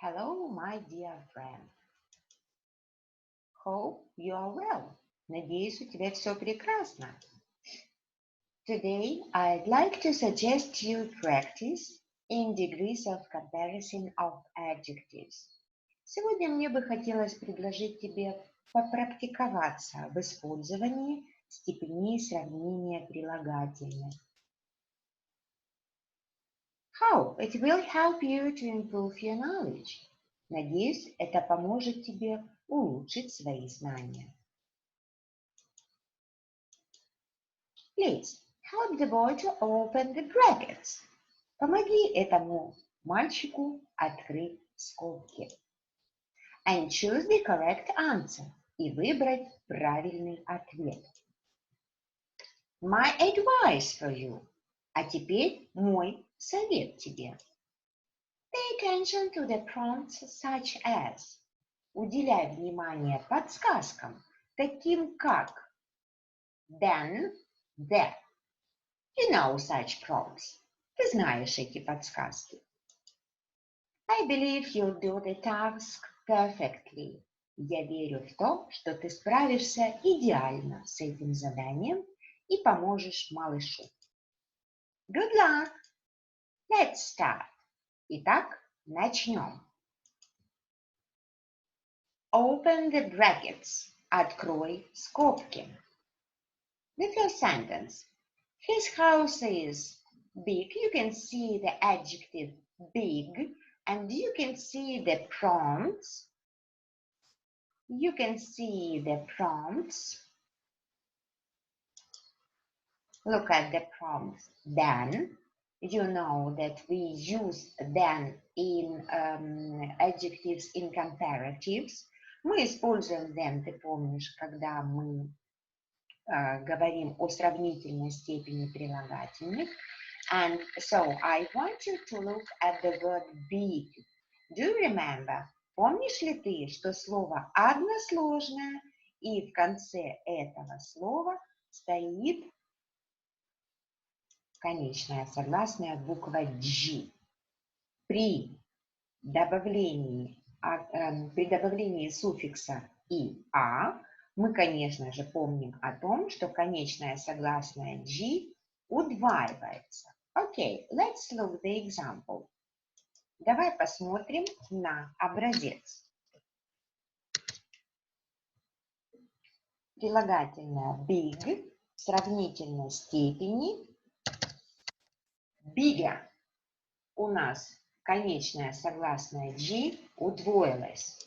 Hello, my dear friend. Hope you are well. Надеюсь, у тебя все прекрасно. Today, I'd like to suggest you practice in degrees of comparison of adjectives. Сегодня мне бы хотелось предложить тебе попрактиковаться в использовании степеней сравнения прилагательных. How? It will help you to improve your knowledge. Надеюсь, это поможет тебе улучшить свои знания. Please help the boy to open the brackets. Помоги этому мальчику открыть скобки. And choose the correct answer. И выбрать правильный ответ. My advice for you. А теперь мой совет тебе. Pay attention to the prompts such as. Уделяй внимание подсказкам, таким как then, that. You know such prompts. Ты знаешь эти подсказки. I believe you'll do the task perfectly. Я верю в то, что ты справишься идеально с этим заданием и поможешь малышу. Good luck! Let's start. Итак, начнем. Open the brackets. Открой скобки. The first sentence. His house is big. You can see the adjective big and you can see the prompts. You can see the prompts. Look at the prompts. Then. You know that we use then in adjectives in comparatives. Мы используем then, ты помнишь, когда мы говорим о сравнительной степени прилагательных. And so I want you to look at the word big. Do you remember? Помнишь ли ты, что слово односложное и в конце этого слова стоит конечная согласная буква G. При добавлении суффикса «и-а» мы, конечно же, помним о том, что конечная согласная G удваивается. Okay, let's look the example. Давай посмотрим на образец. Прилагательное big в сравнительной степени bigger. У нас конечная согласная G удвоилась.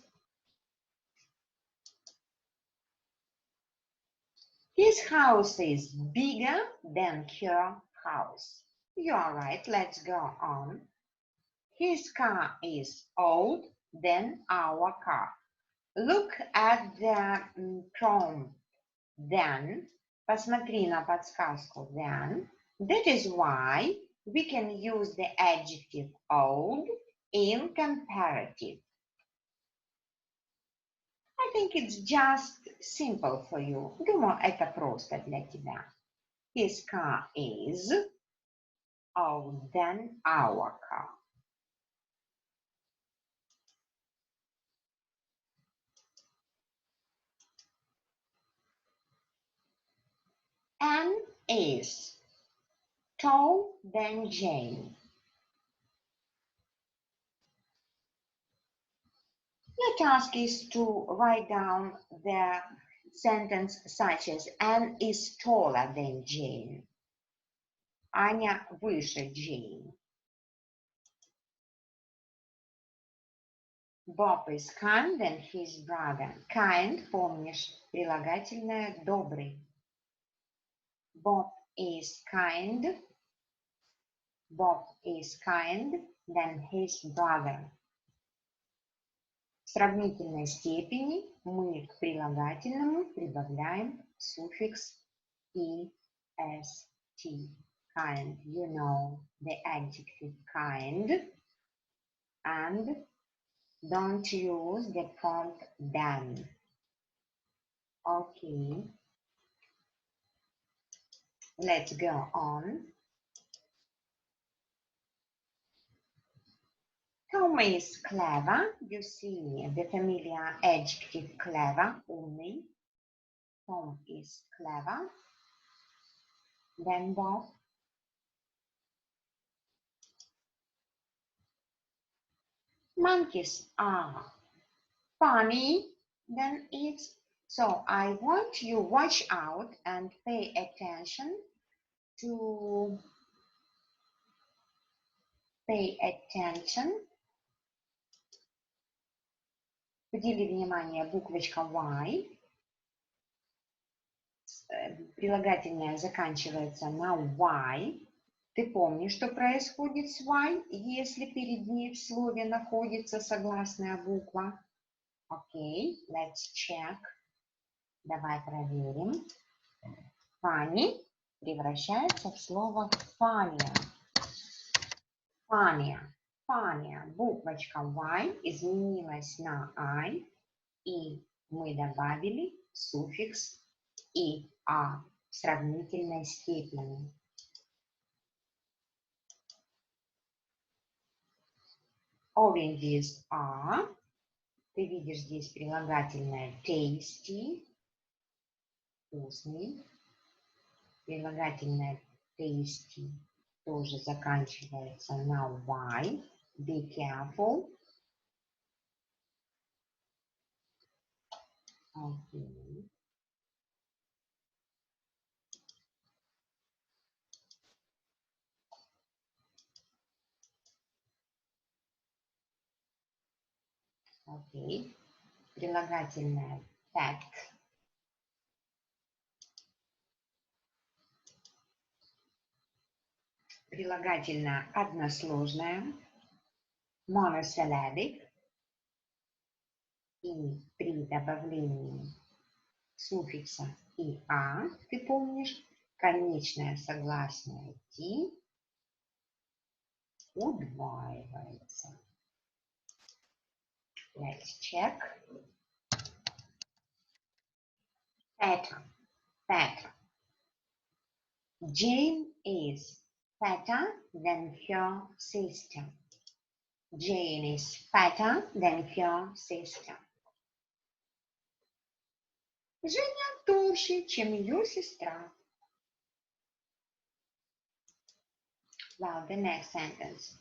His house is bigger than her house. You are right, let's go on. His car is old than our car. Look at the prompt then. Посмотри на подсказку then. That is why we can use the adjective old in comparative. I think it's just simple for you. Думаю, это просто для тебя. His car is old than our car. Anne is tall than Jane. Your task is to write down the sentence such as Anne is taller than Jane. Аня выше Jane. Bob is kind than his brother. Kind, помнишь, прилагательное добрый. Bob is kind. Bob is kind than his brother. В сравнительной степени мы к прилагательному прибавляем суффикс est. Kind, you know the adjective kind. And don't use the prompt then. Okay. Let's go on. Tom is clever. You see the familiar adjective clever, умный. Tom is clever. Then Bob. Monkeys are funny. Then it's so I want you watch out and pay attention to Удели внимание, буквочка Y. Прилагательное заканчивается на Y. Ты помнишь, что происходит с Y, если перед ней в слове находится согласная буква? Окей, let's check. Давай проверим. Funny превращается в слово funnier. Funnier. Funnier. Буквочка Y изменилась на I, и мы добавили суффикс «а» в сравнительной степени. Oranges are. Ты видишь здесь прилагательное tasty, вкусный. Прилагательное tasty тоже заканчивается на Y. Be careful. Okay. Окей. Прилагательное fat. Прилагательное односложное. Monosyllabic. И при добавлении суффикса «а», ты помнишь, конечное согласное «ти» удваивается. Let's check. Fatter. Fatter. Jane is fatter than her sister. Jane is fatter than her sister. Женя толще, чем ее сестра. Well, the next sentence.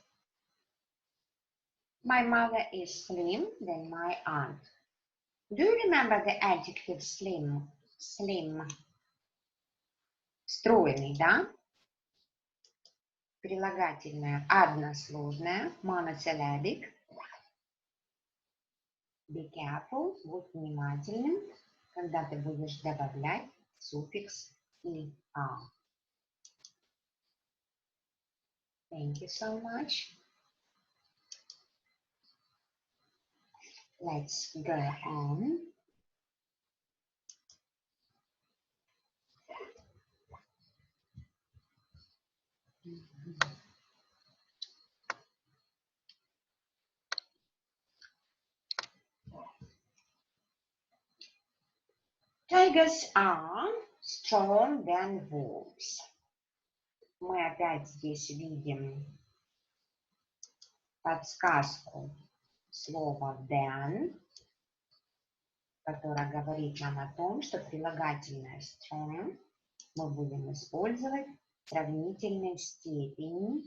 My mother is slim than my aunt. Do you remember the adjective slim? Slim. Стройный, да? Прилагательное односложное, monosyllabic. Be careful, будь внимательным, когда ты будешь добавлять суффикс «а». Thank you so much. Let's go on. Tigers are stronger than wolves. Мы опять здесь видим подсказку слова than, которое говорит нам о том, что прилагательное strong мы будем использовать в сравнительной степени.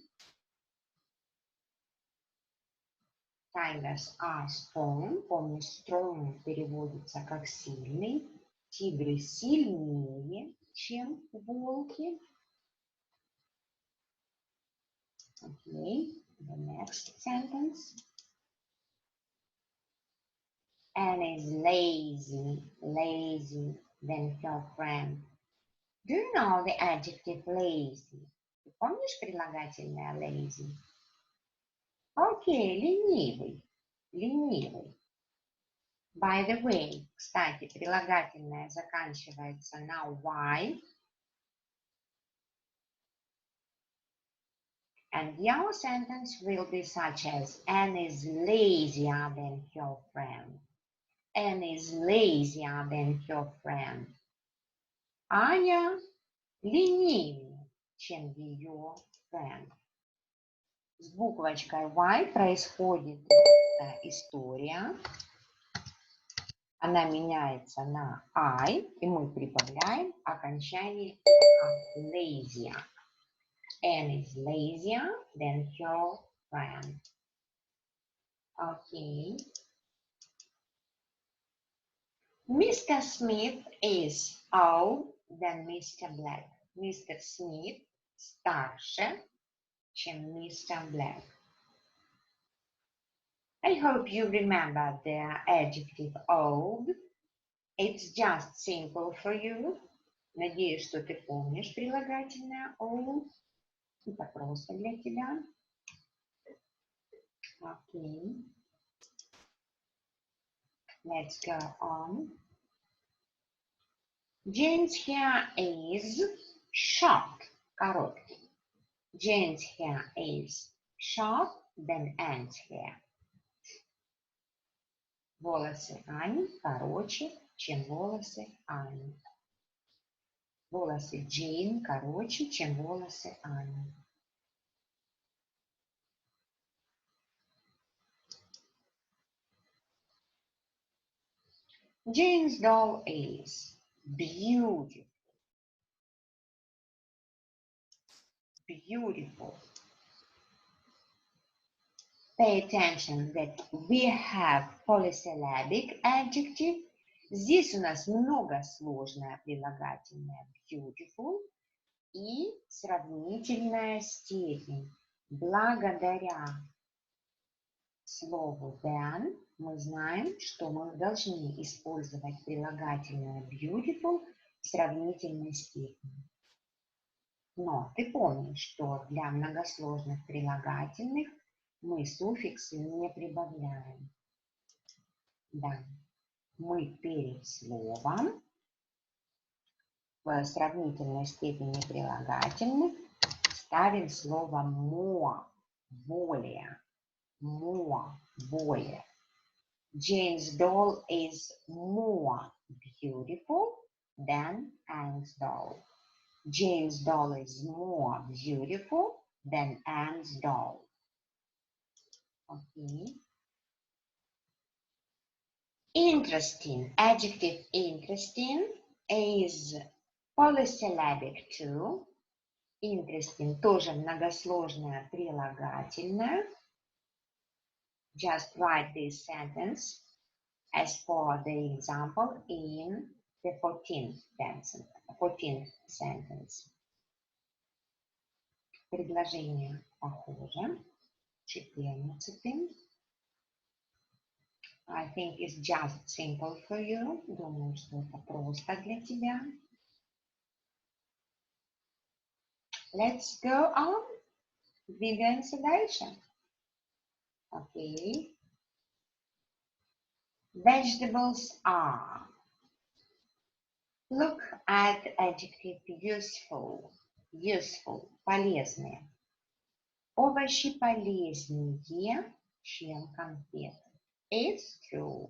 Tigers are strong. Помнишь, strong переводится как сильный. Тигры сильнее, чем волки. Okay, the next sentence. Anne is lazy than her friend. Do you know the adjective lazy? Ты помнишь прилагательное lazy? Окей, ленивый. By the way, кстати, прилагательное заканчивается на Y. And your sentence will be such as Anne is lazier than her friend. Anne is lazier than her friend. Аня ленивее, чем ее friend. С буквочкой Y происходит история. Она меняется на I, и мы прибавляем окончание lazier. Anne is lazier than her friend. Okay. Mr. Smith is old than Mr. Black. Mr. Smith старше, чем Mr. Black. I hope you remember the adjective old. It's just simple for you. Надеюсь, что ты помнишь прилагательное old. Это просто для тебя. Okay. Let's go on. Jane's hair is short. Короткий. Jane's hair is short than Anne's hair. Волосы Ани короче, чем волосы Ани. Волосы Джейн короче, чем волосы Ани. Jane's doll is beautiful. Beautiful. Pay attention that we have polysyllabic adjective. Здесь у нас многосложное прилагательное beautiful и сравнительная степень. Благодаря слову than мы знаем, что мы должны использовать прилагательное beautiful в сравнительной степени. Но ты помнишь, что для многосложных прилагательных мы суффиксы не прибавляем. Да, мы перед словом в сравнительной степени прилагательных ставим слово more, более, more, более. Jane's doll is more beautiful than Anne's doll. Jane's doll is more beautiful than Anne's doll. Okay. Interesting. Adjective interesting is polysyllabic too. Interesting тоже многосложное прилагательное. Just write this sentence as for the example in the 14th sentence. Предложение похоже. 14. I think it's just simple for you. Думаю, что это просто для тебя. Let's go on. Двигаемся дальше. Okay. Vegetables are. Look at adjective useful. Useful. Полезные. Овощи полезнее, чем конфеты. It's true.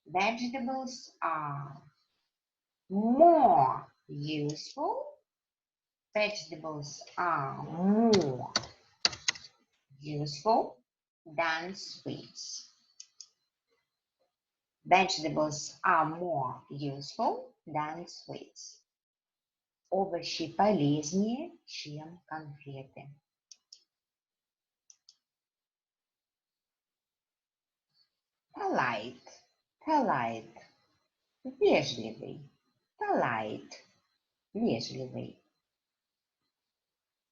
Vegetables are more useful. Vegetables are more useful than sweets. Vegetables are more useful than sweets. Овощи полезнее, чем конфеты. Polite, polite, вежливый. Polite, вежливый.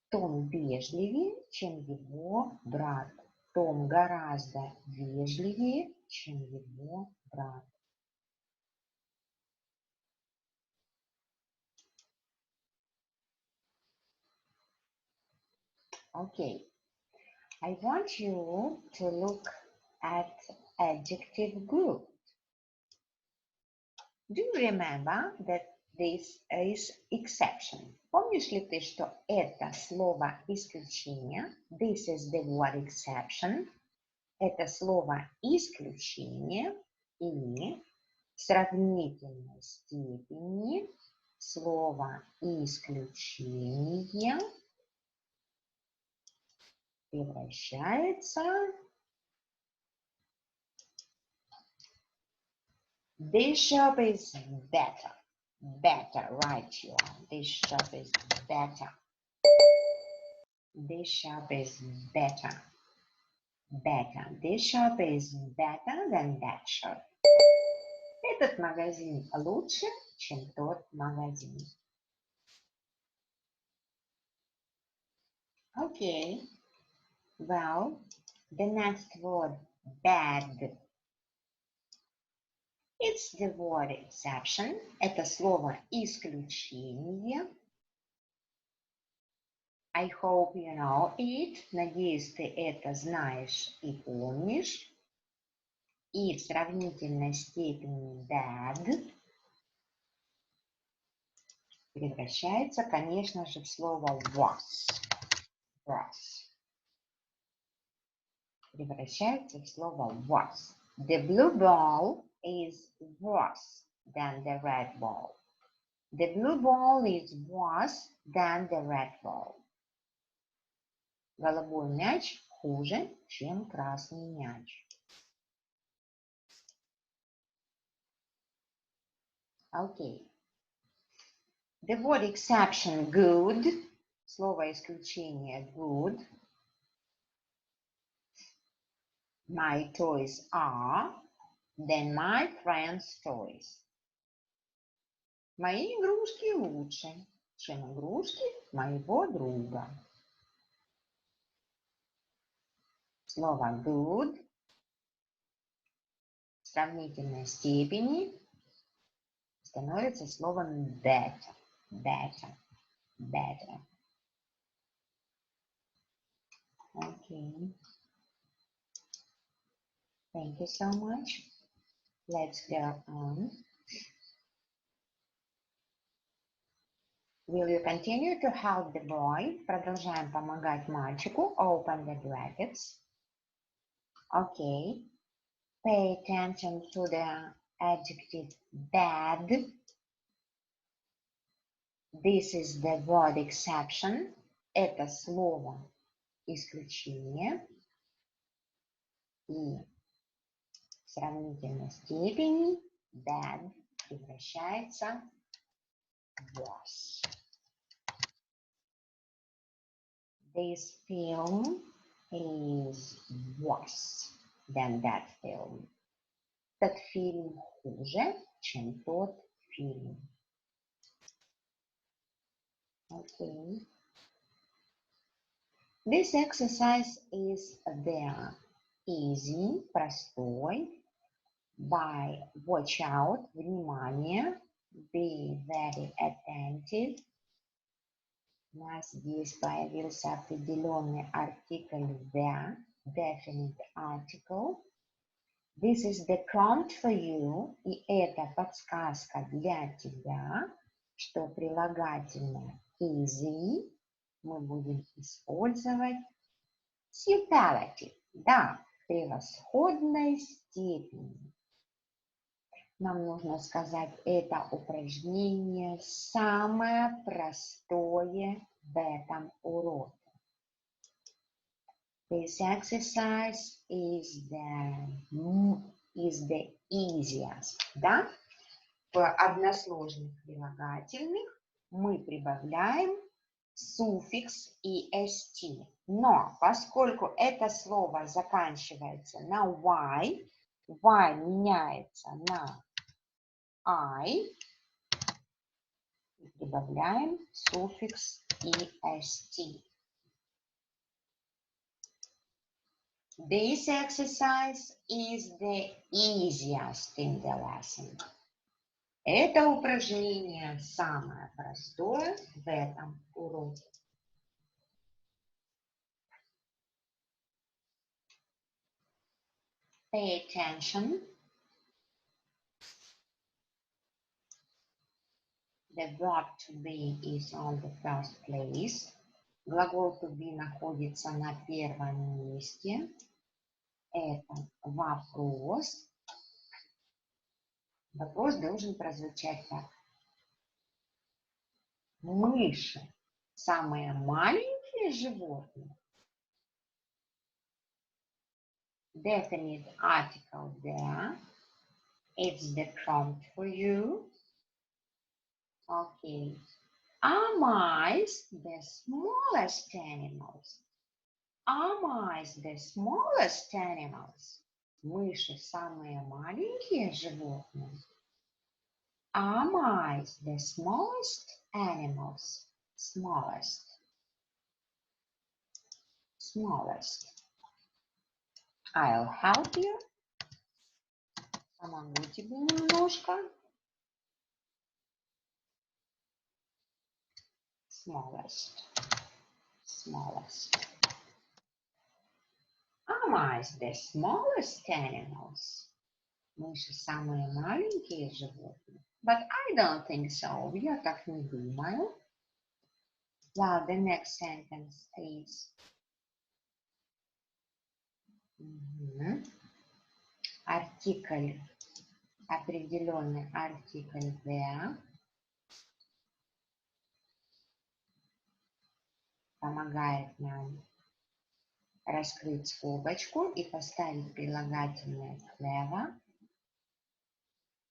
Том вежливее, чем его брат. Том гораздо вежливее, чем его брат. Okay, I want you to look at adjective group. Do you remember that this is exception? Помнишь ли ты, что это слово исключение? This is the word exception. Это слово исключение и в сравнительной степени слово исключение превращается. This shop is better. Better, right you are. This shop is better. This shop is better. Better. This shop is better than that shop. Этот магазин лучше, чем тот магазин. Okay. Well, the next word, bad. It's the word exception. Это слово исключение. I hope you know it. Надеюсь, ты это знаешь и помнишь. И в сравнительной степени bad превращается, конечно же, в слово was. Was. Превращается в слово was. The blue ball is worse than the red ball. The blue ball is worse than the red ball. Голубой мяч хуже, чем красный мяч. Okay. The word exception, good. Слово исключение, good. My toys are than my friend's toys. Мои игрушки лучше, чем игрушки моего друга. Слово good в сравнительной степени становится словом better. Better. Better. Okay. Thank you so much. Let's go on. Will you continue to help the boy? Продолжаем помогать мальчику. Open the brackets. Okay. Pay attention to the adjective bad. This is the word exception. Это слово исключение. И в сравнительной степени bad превращается в worse. This film is worse than that film. Этот фильм хуже, чем тот фильм. Okay. This exercise is there. Easy, простой. By watch out, внимание. Be very attentive. У нас здесь появился определенный артикль the, definite article. This is the prompt for you. И это подсказка для тебя, что прилагательное easy мы будем использовать superlative, да, в превосходной степени. Нам нужно сказать, это упражнение самое простое в этом уроке. This exercise is the easiest, да? В односложных прилагательных мы прибавляем суффикс est. Но поскольку это слово заканчивается на y меняется на I, прибавляем суффикс est. This exercise is the easiest in the lesson. Это упражнение самое простое в этом уроке. Pay attention. The verb to be is on the first place. Глагол to be находится на первом месте. Это вопрос. Вопрос должен прозвучать так. Мыши – самые маленькие животные? definite article there. It's the prompt for you. Okay. Are mice the smallest animals? Are mice the smallest animals? Мыши самые маленькие животные. Are mice the smallest animals? Smallest. Smallest. I'll help you. Помогу тебе немножко. Smallest. Smallest. Are mice the smallest animals? Мыши самые маленькие животные. But I don't think so. Я так не думаю. Well, the next sentence is артикль, определенный артикль there помогает нам раскрыть скобочку и поставить прилагательное clever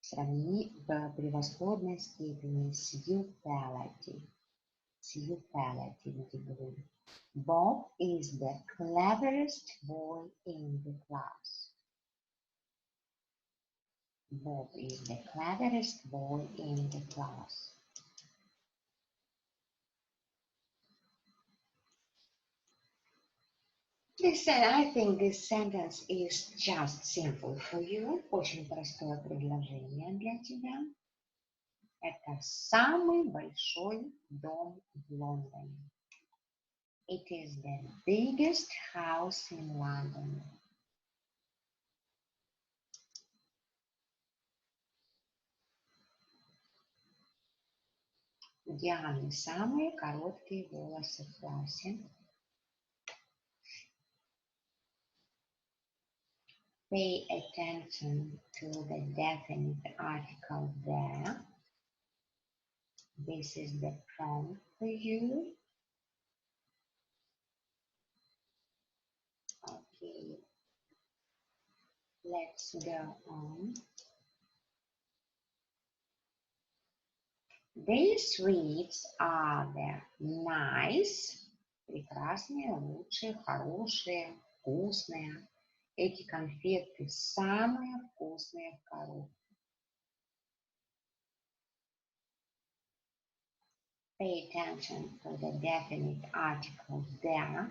в сравнении в превосходной степени superlative. Superlative degree. Bob is the cleverest boy in the class. Bob is the cleverest boy in the class. I think this sentence is just simple for you. Очень простое предложение для тебя. Это самый большой дом в Лондоне. It is the biggest house in London. У Дианы самые короткие волосы в классе. Pay attention to the definite article there. This is the prompt for you. Okay, let's go on. These sweets are the nice, прекрасные, лучшие, хорошие, вкусные. Эти конфеты самые вкусные в коробке. Pay attention to the definite article there.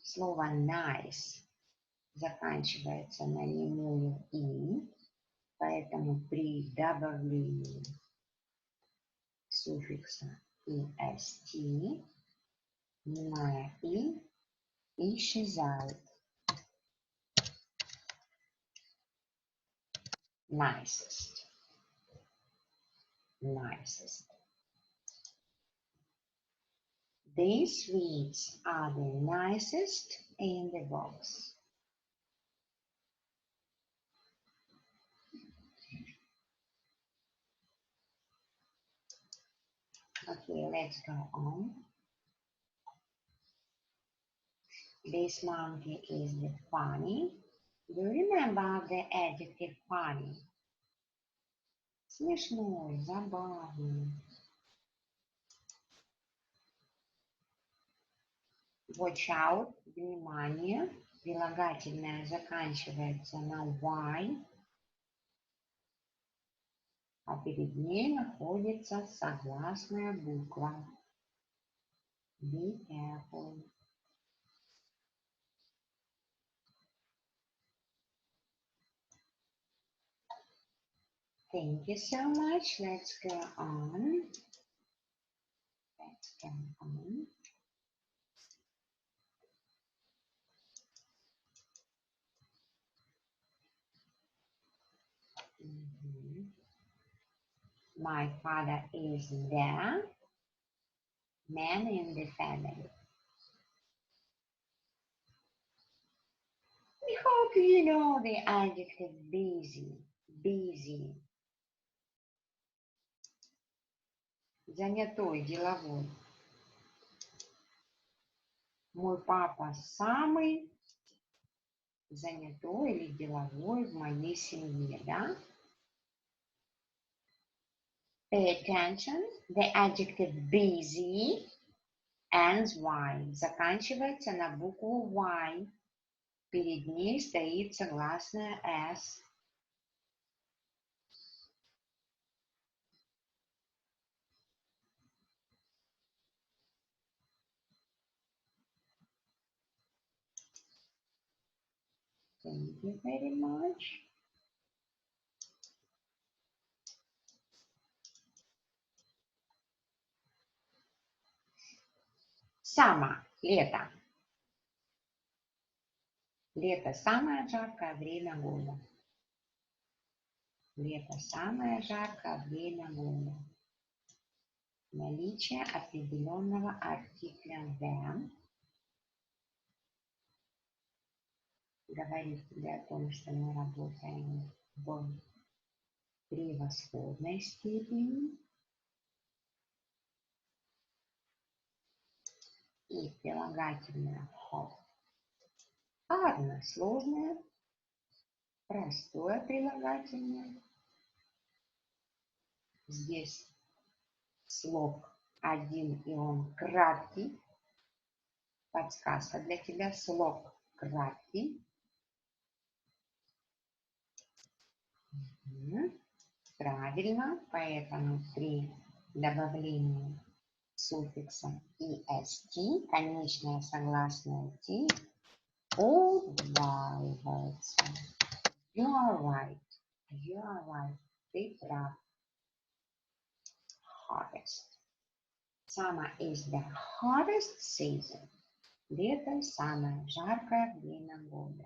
Слово nice заканчивается на немую «и», поэтому при добавлении суффикса «est» немая «и» исчезает. Nicest. Nicest. These sweets are the nicest in the box. Okay, let's go on. This monkey is the funny. Do you remember the adjective funny? Смешной, забавный. Watch out, внимание. Прилагательное заканчивается на y, а перед ней находится согласная буква. Be careful. Thank you so much. Let's go on. Let's go on. My father is the man in the family. We hope you know the adjective busy. Busy. занятой, деловой. Мой папа самый занятой или деловой в моей семье, да? Pay attention. The adjective busy ends Y. Заканчивается на букву Y. Перед ней стоит согласная S. Thank you very much. Summer, лето. Лето – самое жаркое время года. Лето – самое жаркое время года. Наличие определенного артикля the говорит тебе о том, что мы работаем в превосходной степени. И прилагательное hot. Односложное, простое прилагательное. Здесь слог один, и он краткий. Подсказка для тебя. Слог краткий. Правильно, поэтому при добавлении суффикса est конечное согласное t удваивается. You are right. You are right. Ты прав. Hottest. Summer is the hottest season. Лето – самое жаркое время года.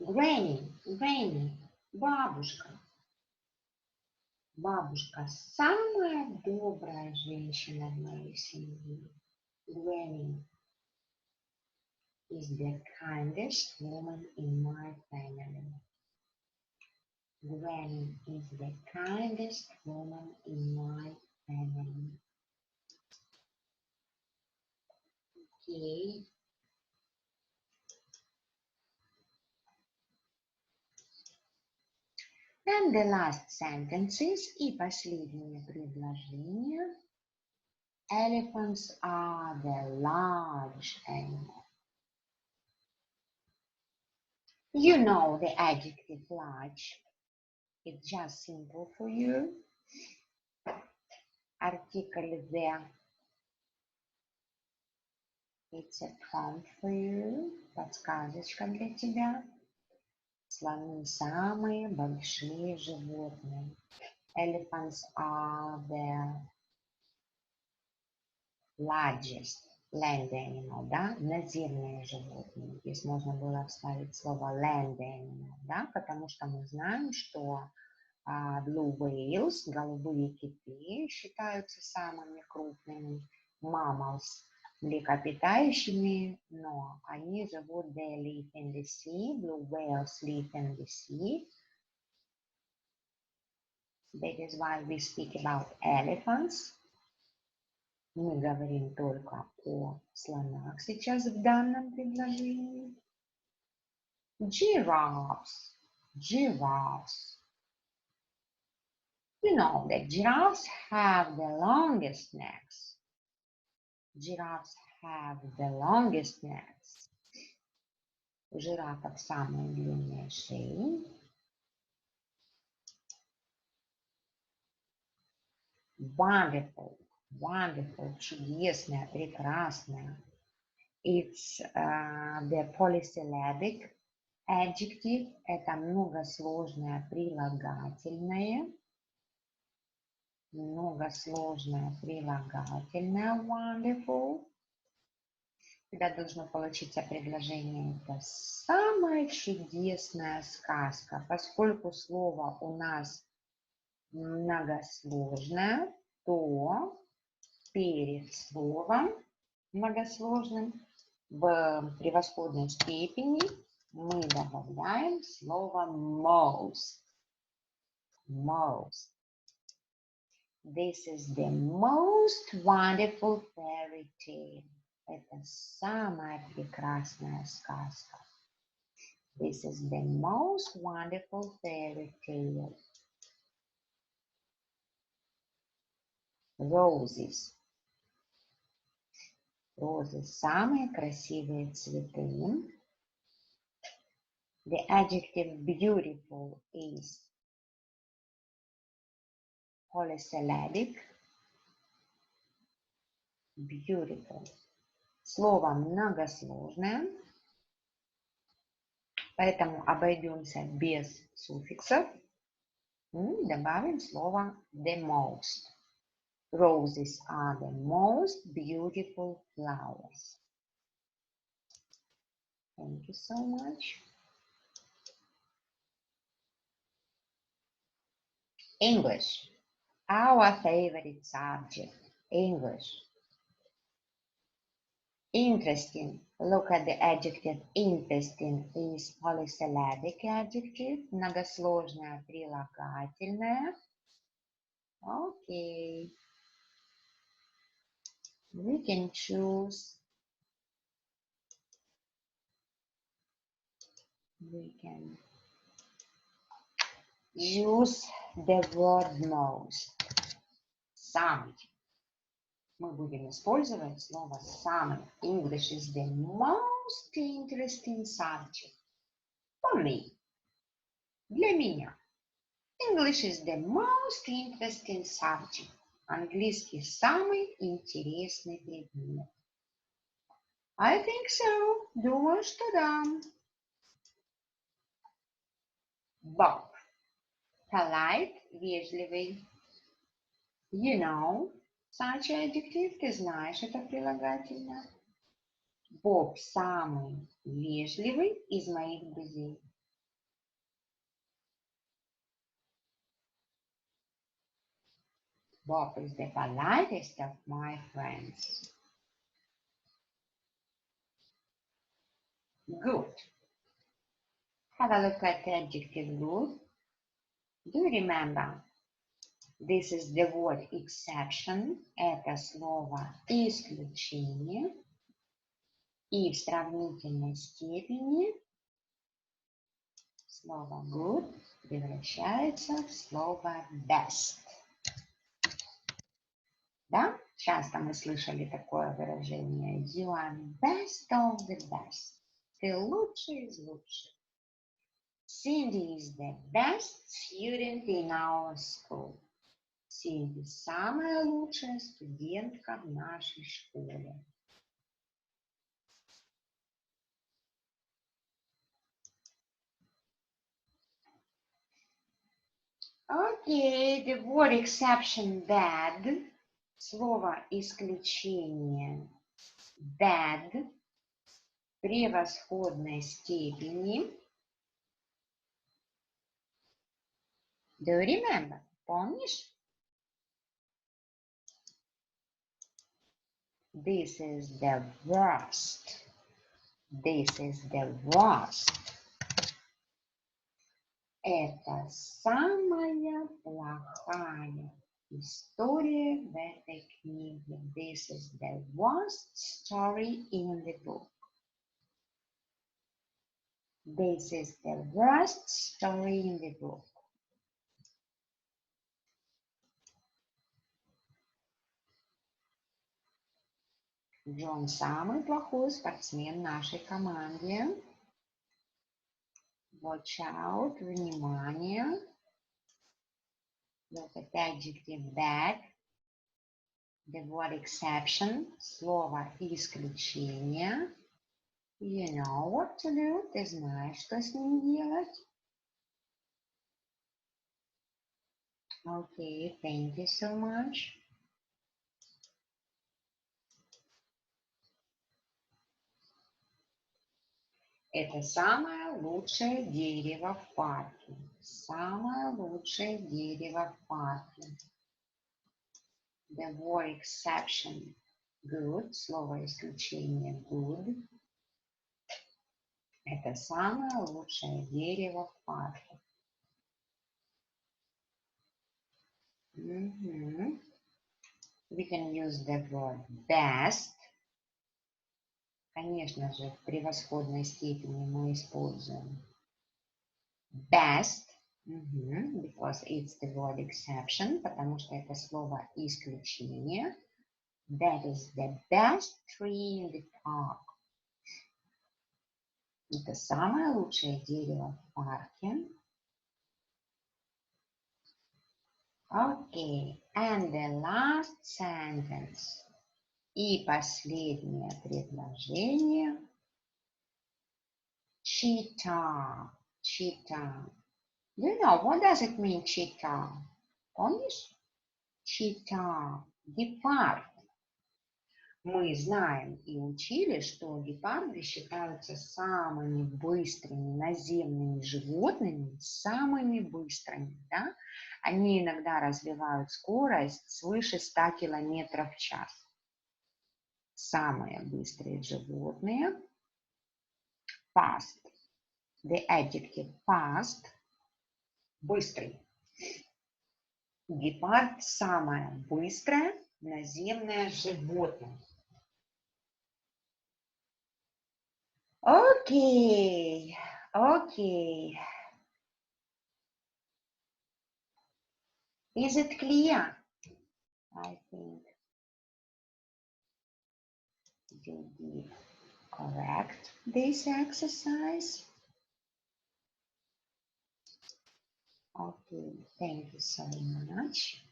Granny, granny, бабушка. Бабушка – самая добрая женщина в моей семье. Granny is the kindest woman in my family. Granny is the kindest woman in my family. Okay. And the last sentences и последнее предложение. Elephants are the large animal. You know the adjective large. It's just simple for you. Article the. It's a prompt for you. Подсказочка для тебя. Слоны самые большие животные. Elephants are the largest land animal, да, наземные животные. Здесь можно было вставить слово land animal, да, потому что мы знаем, что blue whales, голубые киты, считаются самыми крупными mammals, млекопитающими, но они живут, they live in the sea, blue whales live in the sea. That is why we speak about elephants. Мы говорим только о слонах сейчас в данном предложении. Giraffes, giraffes. You know that giraffes have the longest necks. Giraffes have the longest necks. У жирафов самые длинные шеи. Wonderful, wonderful, чудесная, прекрасная. It's the polysyllabic adjective. Это многосложное прилагательное. Многосложное прилагательное. Wonderful. Когда должно получиться предложение, это самая чудесная сказка. Поскольку слово у нас многосложное, то перед словом многосложным В превосходной степени мы добавляем слово most. Most. This is the most wonderful fairy tale. Это самая прекрасная сказка. This is the most wonderful fairy tale. Roses. Розы самые красивые цветы. The adjective beautiful is polysyllabic. Beautiful. Слово многосложное, поэтому обойдемся без суффиксов и добавим слово the most. Roses are the most beautiful flowers. Thank you so much. English, our favorite subject. English. Interesting. Look at the adjective interesting is polysyllabic adjective. Многосложное прилагательное. Okay. We can choose. We can use the word most. Самый. Мы будем использовать слово самый. English is the most interesting subject. For me. Для меня. English is the most interesting subject. Английский самый интересный предмет. I think so. Думаю, что да. Bob. Polite, вежливый. You know, such adjective, ты знаешь это прилагательное. Боб самый вежливый из моих друзей. Bob is the politest of my friends. Good. Have a look at the adjective good. Do you remember? This is the word exception. Это слово исключение. И в сравнительной степени слово good превращается в слово best. Да? Часто мы слышали такое выражение. You are best of the best. Ты лучший из лучших. Cindy is the best student in our school. Cindy самая лучшая студентка в нашей школе. Okay, the word exception bad. Слово исключение bad превосходной степени. Do you remember? Помнишь? This is the worst. This is the worst. Это самая плохая история в этой книге. This is the worst story in the book. This is the worst story in the book. Джон самый плохой спортсмен нашей команде. Watch out, внимание. Look at the adjective bad. The word exception, слово исключение. You know what to do. Ты знаешь, что с ним делать. Okay, thank you so much. Это самое лучшее дерево в парке. Самое лучшее дерево в парке. The word exception, good, слово исключение good. Это самое лучшее дерево в парке. We can use the word best. Конечно же, в превосходной степени мы используем best, because it's the word exception, потому что это слово исключение. That is the best tree in the park. Это самое лучшее дерево в парке. Okay, and the last sentence. И последнее предложение. Cheetah. Cheetah. Do you know what does it mean, cheetah? Помнишь? Cheetah. Гепард. Мы знаем и учили, что гепарды считаются самыми быстрыми наземными животными, самыми быстрыми. Да? Они иногда развивают скорость свыше 100 км в час. Самые быстрые животные. Fast. The adjective fast. Быстрый. Гепард – самое быстрое наземное животное. Окей. Is it clear? I think you did correct this exercise. Okay, thank you so much.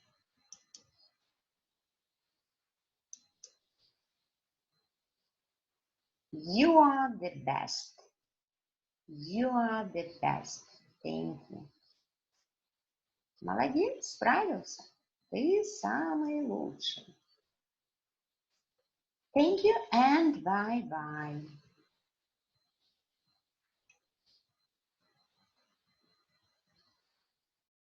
You are the best. You are the best. Thank you. Молодец, справился. Ты самый лучший. Thank you and bye-bye.